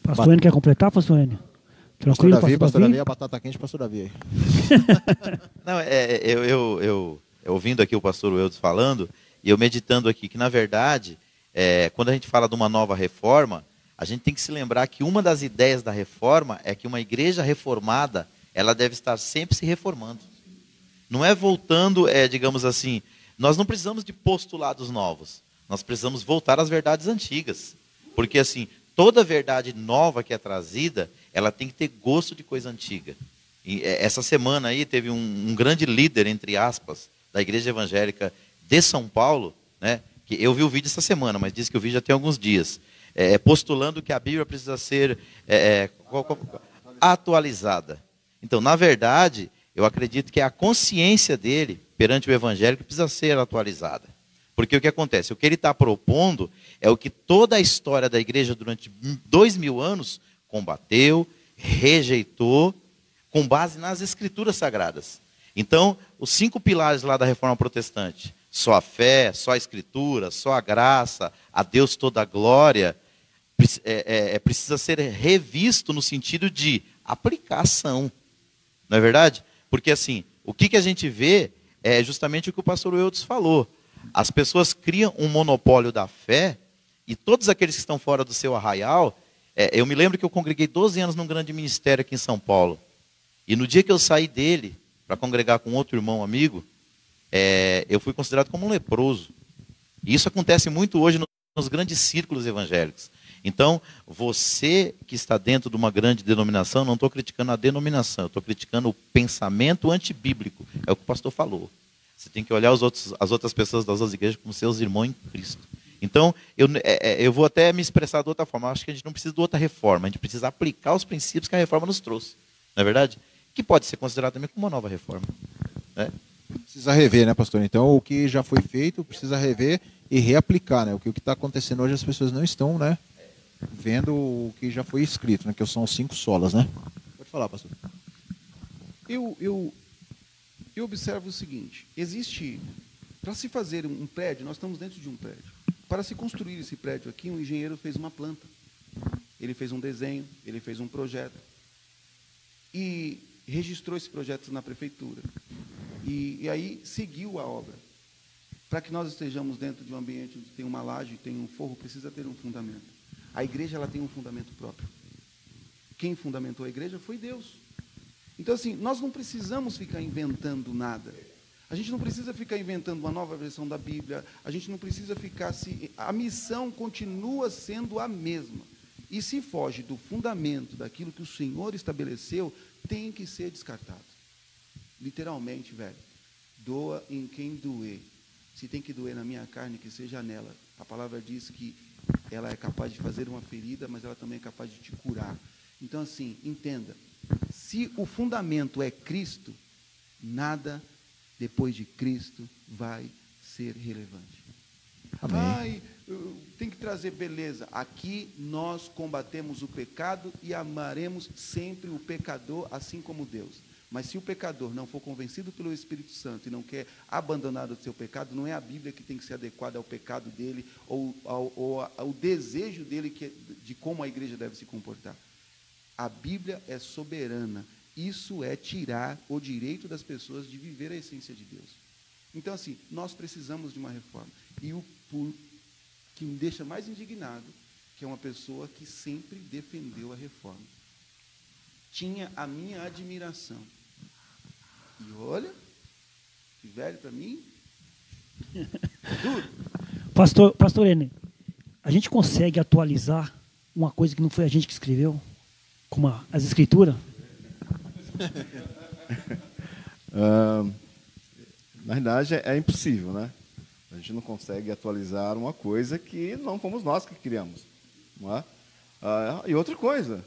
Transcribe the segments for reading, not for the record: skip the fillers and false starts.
Pastor Enio quer completar, pastor Enio? Tranquilo, Pastor Davi, a batata quente, pastor Davi aí. Não, eu ouvindo aqui o pastor Weldes falando, e eu meditando aqui, que na verdade, quando a gente fala de uma nova reforma, a gente tem que se lembrar que uma das ideias da reforma é que uma igreja reformada, ela deve estar sempre se reformando. Não é voltando, digamos assim, nós não precisamos de postulados novos, nós precisamos voltar às verdades antigas. Porque assim, toda verdade nova que é trazida, ela tem que ter gosto de coisa antiga. E essa semana aí teve um grande líder, entre aspas, da igreja evangélica de São Paulo, né, que eu vi o vídeo essa semana, mas disse que o vídeo já tem alguns dias, postulando que a Bíblia precisa ser atualizada. Então, na verdade, eu acredito que é a consciência dele perante o evangelho que precisa ser atualizada. Porque o que acontece? O que ele está propondo é o que toda a história da igreja durante 2000 anos combateu, rejeitou, com base nas escrituras sagradas. Então, os 5 pilares lá da reforma protestante, só a fé, só a escritura, só a graça, a Deus toda a glória, precisa ser revisto no sentido de aplicação. Não é verdade? Porque assim, o que a gente vê é justamente o que o pastor Weldes falou. As pessoas criam um monopólio da fé, e todos aqueles que estão fora do seu arraial, eu me lembro que eu congreguei 12 anos num grande ministério aqui em São Paulo. E no dia que eu saí dele, para congregar com outro irmão amigo, eu fui considerado como um leproso. E isso acontece muito hoje nos grandes círculos evangélicos. Então, você que está dentro de uma grande denominação, não estou criticando a denominação, eu estou criticando o pensamento antibíblico. É o que o pastor falou. Você tem que olhar as outras pessoas das outras igrejas como seus irmãos em Cristo. Então, eu vou até me expressar de outra forma. Eu acho que a gente não precisa de outra reforma, a gente precisa aplicar os princípios que a reforma nos trouxe. Não é verdade? Que pode ser considerado também como uma nova reforma. Né? Precisa rever, né, pastor? Então, o que já foi feito, precisa rever e reaplicar, né? O que está acontecendo hoje, as pessoas não estão, né, vendo o que já foi escrito, né? Que são os 5 solas, né? Pode falar, pastor. Eu observo o seguinte: existe, para se fazer um prédio, nós estamos dentro de um prédio. Para se construir esse prédio aqui, um engenheiro fez uma planta. Ele fez um desenho, ele fez um projeto. E registrou esse projeto na prefeitura. E aí seguiu a obra. Para que nós estejamos dentro de um ambiente onde tem uma laje, tem um forro, precisa ter um fundamento. A igreja ela tem um fundamento próprio. Quem fundamentou a igreja foi Deus. Então, assim, nós não precisamos ficar inventando nada. A gente não precisa ficar inventando uma nova versão da Bíblia. A gente não precisa ficar... A missão continua sendo a mesma. E se foge do fundamento, daquilo que o Senhor estabeleceu, tem que ser descartado. Literalmente, velho. Doa em quem doer. Se tem que doer na minha carne, que seja nela. A palavra diz que ela é capaz de fazer uma ferida, mas ela também é capaz de te curar. Então, assim, entenda. Se o fundamento é Cristo, nada depois de Cristo vai ser relevante. Amém. Ai, tem que trazer beleza. Aqui nós combatemos o pecado e amaremos sempre o pecador, assim como Deus. Mas se o pecador não for convencido pelo Espírito Santo e não quer abandonar o seu pecado, não é a Bíblia que tem que ser adequada ao pecado dele ou ao desejo dele de como a igreja deve se comportar. A Bíblia é soberana. Isso é tirar o direito das pessoas de viver a essência de Deus. Então, assim, nós precisamos de uma reforma. E o que me deixa mais indignado, que é uma pessoa que sempre defendeu a reforma. Tinha a minha admiração. E olha, que velho para mim. Duro. Pastor Enio, a gente consegue atualizar uma coisa que não foi a gente que escreveu, como as escrituras? Na verdade, é impossível, né? A gente não consegue atualizar uma coisa que não fomos nós que criamos. Não é? E outra coisa,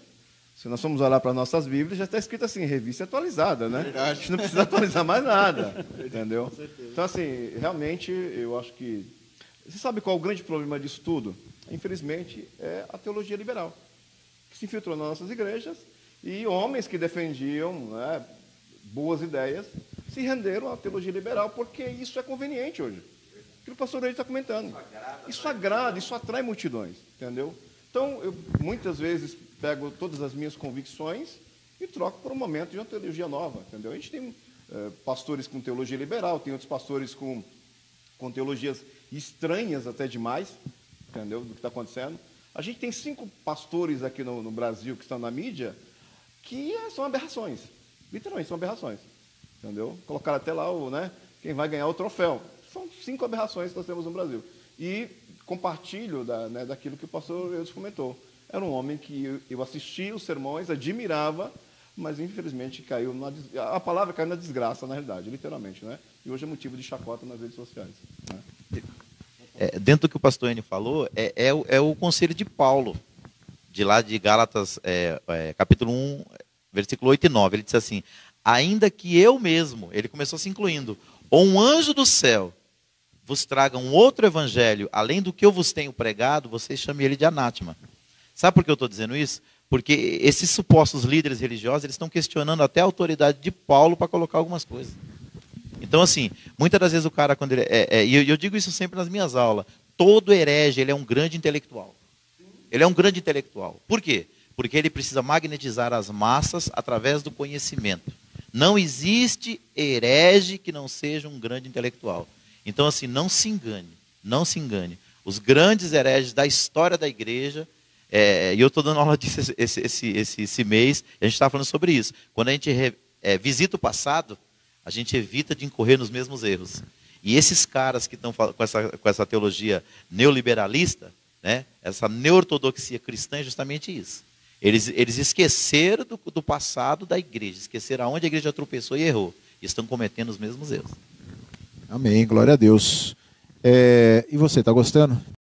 se nós formos olhar para nossas Bíblias, já está escrito assim, revista atualizada, né? Verdade. A gente não precisa atualizar mais nada, entendeu? Então, assim, realmente, eu acho que... Você sabe qual é o grande problema disso tudo? Infelizmente, é a teologia liberal, que se infiltrou nas nossas igrejas, e homens que defendiam, né, boas ideias se renderam à teologia liberal, porque isso é conveniente hoje. Aquilo que o pastor Eide está comentando. Isso agrada, isso atrai multidões, entendeu? Então, muitas vezes, pego todas as minhas convicções e troco por um momento de uma teologia nova, entendeu? A gente tem pastores com teologia liberal, tem outros pastores com teologias estranhas até demais, entendeu? Do que está acontecendo. A gente tem 5 pastores aqui no Brasil que estão na mídia que são aberrações, literalmente são aberrações, entendeu? Colocaram até lá quem vai ganhar o troféu. São 5 aberrações que nós temos no Brasil. E compartilho daquilo que o pastor Eudes comentou. Era um homem que eu assistia os sermões, admirava, mas infelizmente caiu a palavra caiu na desgraça, na realidade, literalmente, né? E hoje é motivo de chacota nas redes sociais, né? Dentro do que o pastor Enio falou, é o conselho de Paulo, de lá de Gálatas, capítulo 1, versículo 8 e 9. Ele diz assim: ainda que eu mesmo, ele começou se incluindo, ou um anjo do céu vos traga um outro evangelho, além do que eu vos tenho pregado, vocês chamem ele de anátema. Sabe por que eu estou dizendo isso? Porque esses supostos líderes religiosos, eles estão questionando até a autoridade de Paulo para colocar algumas coisas. Então, assim, muitas das vezes o cara, quando ele e eu digo isso sempre nas minhas aulas, todo herege, ele é um grande intelectual. Ele é um grande intelectual. Por quê? Porque ele precisa magnetizar as massas através do conhecimento. Não existe herege que não seja um grande intelectual. Então, assim, não se engane, não se engane. Os grandes hereges da história da igreja, e eu estou dando aula disso esse mês, a gente está falando sobre isso. Quando a gente visita o passado, a gente evita de incorrer nos mesmos erros. E esses caras que estão com essa teologia neoliberalista, né, essa neortodoxia cristã, é justamente isso. Eles esqueceram do passado da igreja, esqueceram aonde a igreja tropeçou e errou. E estão cometendo os mesmos erros. Amém, glória a Deus. E você, está gostando?